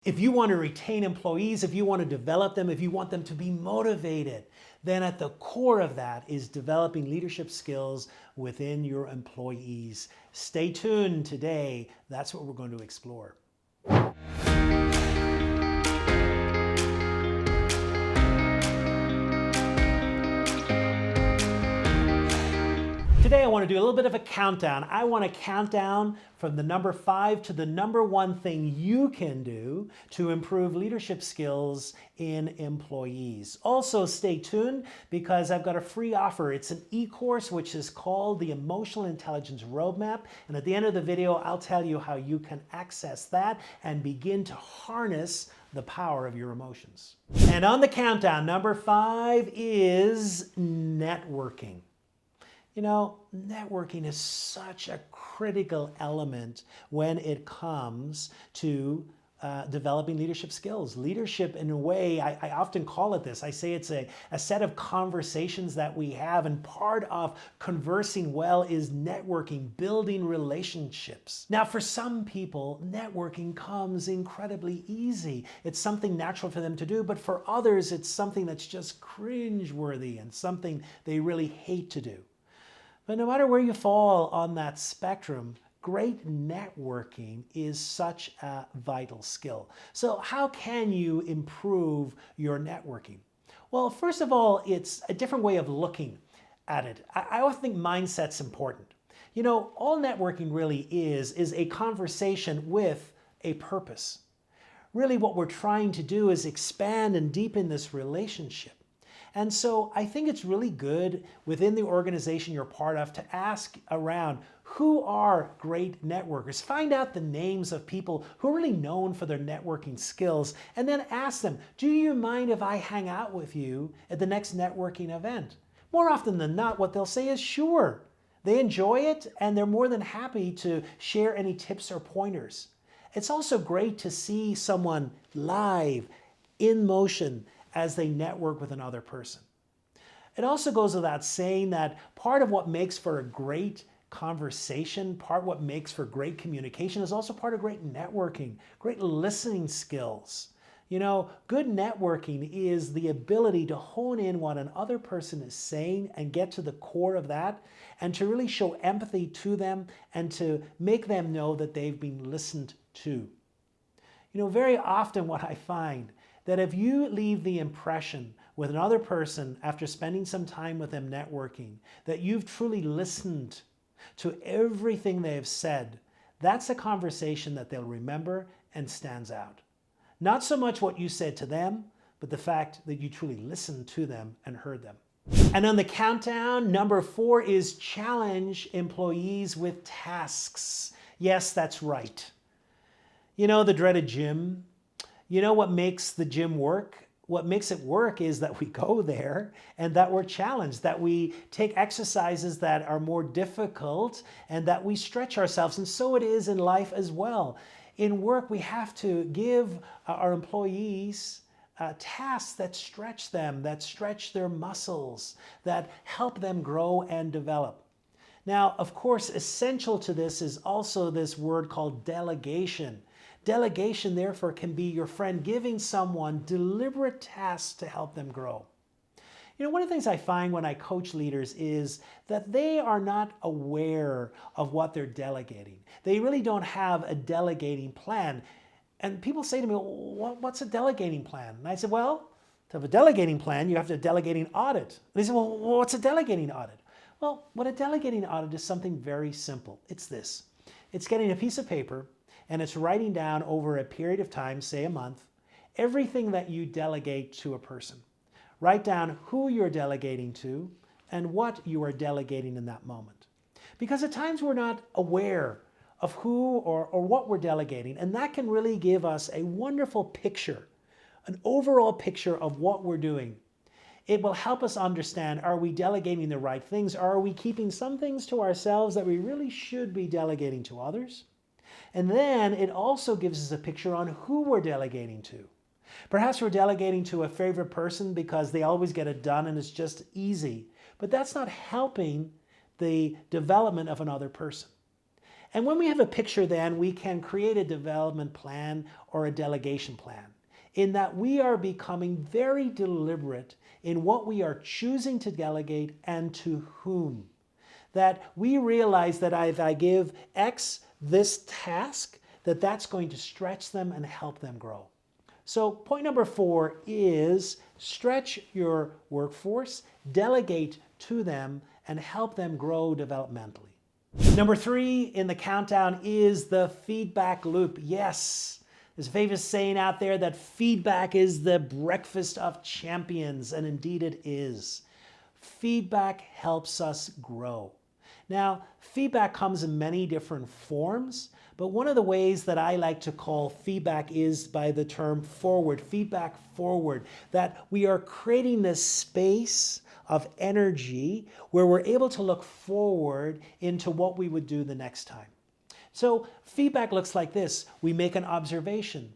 If you want to retain employees, if you want to develop them, if you want them to be motivated, then at the core of that is developing leadership skills within your employees. Stay tuned today. That's what we're going to explore. Today I want to do a little bit of a countdown. I want to count down from the number 5 to the number 1 thing you can do to improve leadership skills in employees. Also stay tuned because I've got a free offer. It's an e-course which is called the Emotional Intelligence Roadmap. And at the end of the video, I'll tell you how you can access that and begin to harness the power of your emotions. And on the countdown, number 5 is networking. You know, networking is such a critical element when it comes to developing leadership skills. Leadership, in a way, I often call it this. I say it's a set of conversations that we have, and part of conversing well is networking, building relationships. Now, for some people, networking comes incredibly easy. It's something natural for them to do, but for others, it's something that's just cringeworthy and something they really hate to do. But no matter where you fall on that spectrum, great networking is such a vital skill. So how can you improve your networking? Well, first of all, it's a different way of looking at it. I often think mindset's important. You know, all networking really is a conversation with a purpose. Really what we're trying to do is expand and deepen this relationship. And so I think it's really good within the organization you're part of to ask around who are great networkers. Find out the names of people who are really known for their networking skills and then ask them, do you mind if I hang out with you at the next networking event? More often than not, what they'll say is sure. They enjoy it and they're more than happy to share any tips or pointers. It's also great to see someone live, in motion, as they network with another person. It also goes without saying that part of what makes for a great conversation, part of what makes for great communication is also part of great networking, great listening skills. You know, good networking is the ability to hone in what another person is saying and get to the core of that and to really show empathy to them and to make them know that they've been listened to. You know, very often what I find that if you leave the impression with another person after spending some time with them networking, that you've truly listened to everything they've said, that's a conversation that they'll remember and stands out. Not so much what you said to them, but the fact that you truly listened to them and heard them. And on the countdown, number 4 is challenge employees with tasks. Yes, that's right. You know, the dreaded gym. You know what makes the gym work? What makes it work is that we go there and that we're challenged, that we take exercises that are more difficult and that we stretch ourselves. And so it is in life as well. In work, we have to give our employees tasks that stretch them, that stretch their muscles, that help them grow and develop. Now, of course, essential to this is also this word called delegation. Delegation, therefore, can be your friend giving someone deliberate tasks to help them grow. You know, one of the things I find when I coach leaders is that they are not aware of what they're delegating. They really don't have a delegating plan. And people say to me, what's a delegating plan? And I said, well, to have a delegating plan, you have to have a delegating audit. And they said, well, what's a delegating audit? Well, what a delegating audit is something very simple. It's this. It's getting a piece of paper and it's writing down over a period of time, say a month, everything that you delegate to a person. Write down who you're delegating to and what you are delegating in that moment. Because at times we're not aware of who or what we're delegating, and that can really give us a wonderful picture, an overall picture of what we're doing. It will help us understand, are we delegating the right things? Are we keeping some things to ourselves that we really should be delegating to others? And then it also gives us a picture on who we're delegating to. Perhaps we're delegating to a favorite person because they always get it done and it's just easy. But that's not helping the development of another person. And when we have a picture, then we can create a development plan or a delegation plan, in that we are becoming very deliberate in what we are choosing to delegate and to whom. That we realize that if I give X this task, that's going to stretch them and help them grow. So point number 4 is stretch your workforce, delegate to them, and help them grow developmentally. Number 3 in the countdown is the feedback loop. Yes, there's a famous saying out there that feedback is the breakfast of champions, and indeed it is. Feedback helps us grow. Now, feedback comes in many different forms, but one of the ways that I like to call feedback is by the term forward, feedback forward, that we are creating this space of energy where we're able to look forward into what we would do the next time. So feedback looks like this. We make an observation.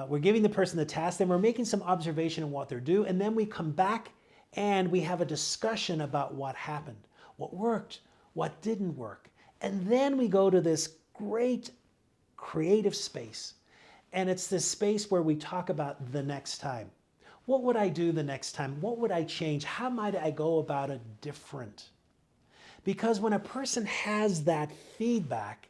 We're giving the person the task, then we're making some observation on what they're doing, and then we come back and we have a discussion about what happened, what worked, what didn't work. And then we go to this great creative space. And it's this space where we talk about the next time. What would I do the next time? What would I change? How might I go about it different? Because when a person has that feedback,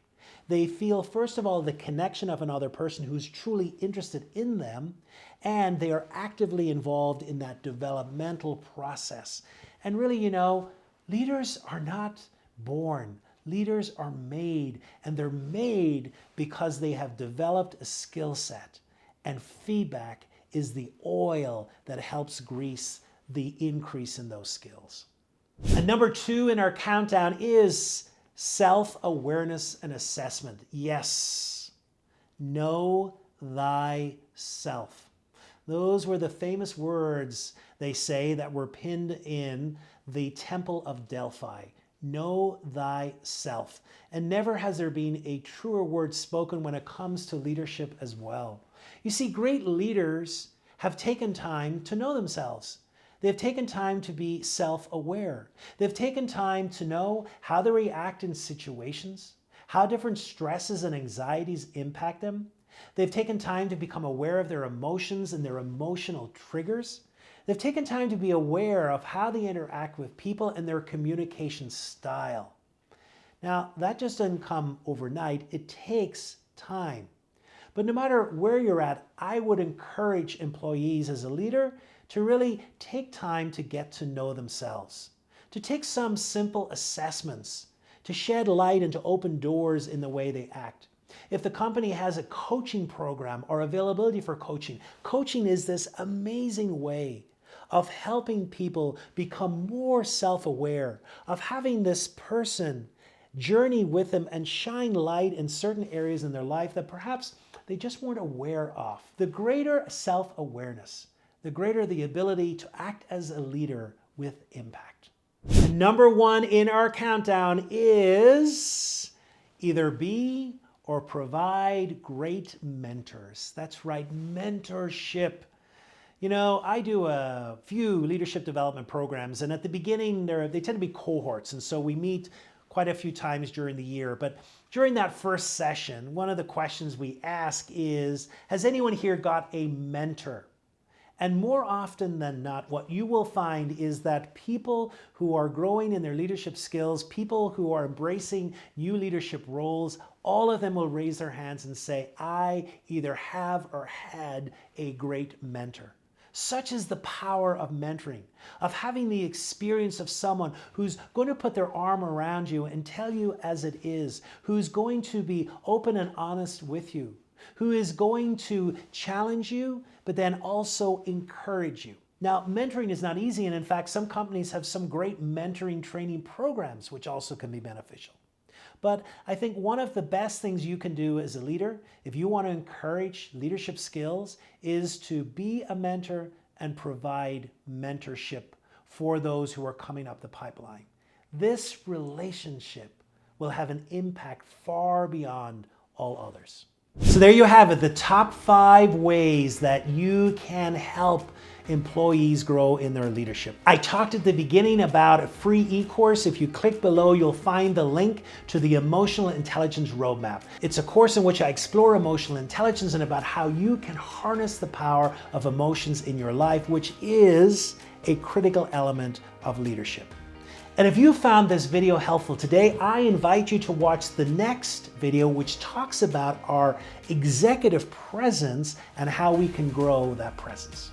they feel, first of all, the connection of another person who's truly interested in them, and they are actively involved in that developmental process. And really, leaders are not born. Leaders are made, and they're made because they have developed a skill set. And feedback is the oil that helps grease the increase in those skills. And number 2 in our countdown is self-awareness and assessment. Yes, know thyself. Those were the famous words, they say, that were pinned in the Temple of Delphi. Know thyself. And never has there been a truer word spoken when it comes to leadership as well. You see, great leaders have taken time to know themselves. They've taken time to be self-aware. They've taken time to know how they react in situations, how different stresses and anxieties impact them. They've taken time to become aware of their emotions and their emotional triggers. They've taken time to be aware of how they interact with people and their communication style. Now, that just doesn't come overnight. It takes time. But no matter where you're at, I would encourage employees as a leader to really take time to get to know themselves, to take some simple assessments, to shed light and to open doors in the way they act. If the company has a coaching program or availability for coaching, coaching is this amazing way of helping people become more self-aware, of having this person journey with them and shine light in certain areas in their life that perhaps they just weren't aware of. The greater self-awareness, the greater the ability to act as a leader with impact. And number 1 in our countdown is either be or provide great mentors. That's right, mentorship. I do a few leadership development programs, and at the beginning, they tend to be cohorts, and so we meet quite a few times during the year. But during that first session, one of the questions we ask is, has anyone here got a mentor? And more often than not, what you will find is that people who are growing in their leadership skills, people who are embracing new leadership roles, all of them will raise their hands and say, I either have or had a great mentor. Such is the power of mentoring, of having the experience of someone who's going to put their arm around you and tell you as it is, who's going to be open and honest with you, who is going to challenge you, but then also encourage you. Now, mentoring is not easy, and in fact, some companies have some great mentoring training programs, which also can be beneficial. But I think one of the best things you can do as a leader, if you want to encourage leadership skills, is to be a mentor and provide mentorship for those who are coming up the pipeline. This relationship will have an impact far beyond all others. So there you have it, the top 5 ways that you can help employees grow in their leadership. I talked at the beginning about a free e-course. If you click below, you'll find the link to the Emotional Intelligence Roadmap. It's a course in which I explore emotional intelligence and about how you can harness the power of emotions in your life, which is a critical element of leadership. And if you found this video helpful today, I invite you to watch the next video, which talks about our executive presence and how we can grow that presence.